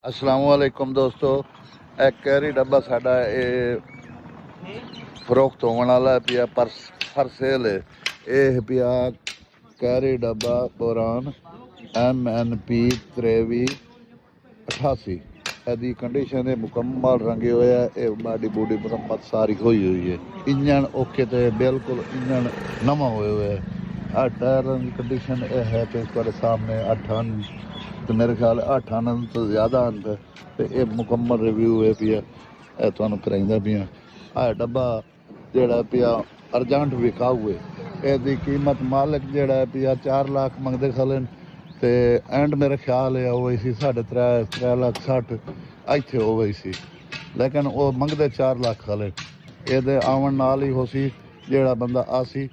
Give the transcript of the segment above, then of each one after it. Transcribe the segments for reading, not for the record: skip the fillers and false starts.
अस्सलाम वालेकुम दोस्तों, एक कैरी डब्बा साडा फरोख्त होने वाला पिया पर सेल है। यह पिया कैरी डब्बा पुरान MNP 8388 यदि कंडीशन है मुकम्मल रंगे हुए है। ये बाडी बूडी मुरम्मत सारी हुई हुई है। इंजन ओके तो बिल्कुल इंजन नवा हुए हुए है। टायर की कंडीशन यह है कि तुम्हारे सामने 8 तो मेरे ख्याल 8 आनंद तो ज़्यादा अंत है। तो ये मुकम्मल रिव्यू है पिया तुहानू कराइंदा पिया। डब्बा जोड़ा पिया अर्जेंट विकाऊ है। यदी कीमत मालिक जोड़ा पिया 4 लाख मंगते खलन तो एंड मेरा ख्याल है वो सी 3.5 इत्थे हो गई सी, लेकिन वो मंगते 4 लाख खले। ये आवन नाल ही हो सी जोड़ा बंदा आसी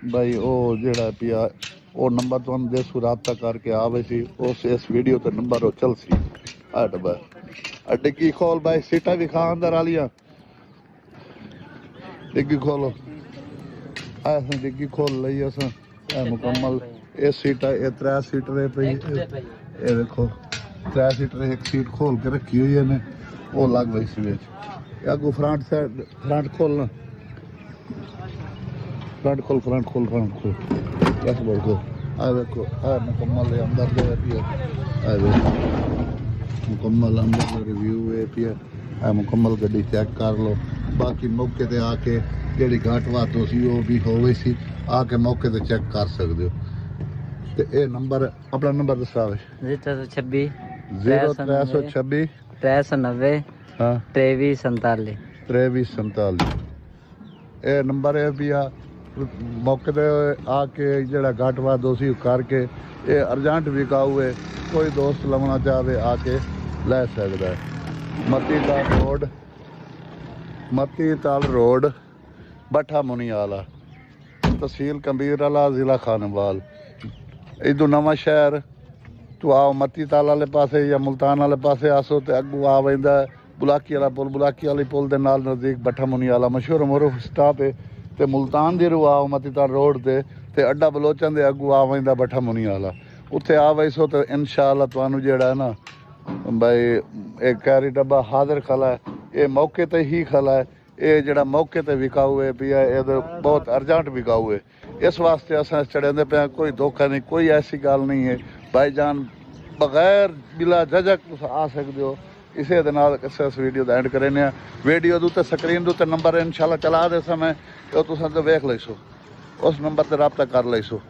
भाई वो जोड़ा पिया वो नंबर तुम देसू रबता करके आवे सी उस इस वीडियो तो नंबर वो चल सी। डब्बा डिग्गी खोल भाई, सीटा भी खा अंदर आलिया डिग्गी खोलो। असें डिग्गी खोल ली असें मुकम्मल। ये सीटा ये 3 सीटर है पई। ये देखो 3 सीटर एक सीट खोल के रखी हुई है ने वो लग गई सी विच। अगू फ्रंट साइड फ्रंट खोलना, फ्रंट खोल बस देखो। देखो मुकम्मल अंदर जो है पिया मुकम्मल अंदर का रिव्यू है पिया। मुकम्मल गड्डी चेक कर लो। बाकी मौके ते आके जी घट वात हो सी वो भी हो गई सी, आके मौके ते चेक कर सकते हो। तो ये नंबर अपना नंबर दसा 0326 0326 390 हाँ 2347। ये नंबर है पिया। मौके पे आके जरा घट वाद उसी करके ये अर्जेंट विकाऊ है। कोई दोस्त लवना चाहे आके लै सकता है। मती ताल रोड भट्ठा मुनियाला, तहसील कंबीरवाला, जिला खानवाल। इधर नवा शहर तू आओ मती ताल वाले पासे या मुल्तान वाले पासे आसो तो अगू आ वैंदा बुलाकी वाला पुल। बुलाकी वाली पुल के नाल नज़दीक भट्ठा मुनियाला मशहूर मुरूफ स्टाप है। तो मुल्तान दे रू आओ मतीताल रोड ते अड्डा बलोचन दे अगू आ वैंदा भट्ठा मुनियाला। उत्थे आ वैसो तो इंशाअल्लाह तुहानू जेड़ा है ना भाई एक कैरी डब्बा हाजिर खला है। ये मौके ते ही खला है। ये जड़ा मौके ते विकाऊ है पिया ये बहुत अर्जेंट विकाऊ है। इस वास्ते असां चढ़ेंदे पे कोई धोखा नहीं, कोई ऐसी गल नहीं है। भाईजान बगैर बिला झझक तुस आ सकते हो। इसे दे नाल इस वीडियो का एंड करें। वीडियो के उत्ते स्क्रीन के उत्ते नंबर इंशाअल्लाह चला दे समय तो तुसां ते वेख लैसो, उस नंबर ते रब्ता कर लैसो।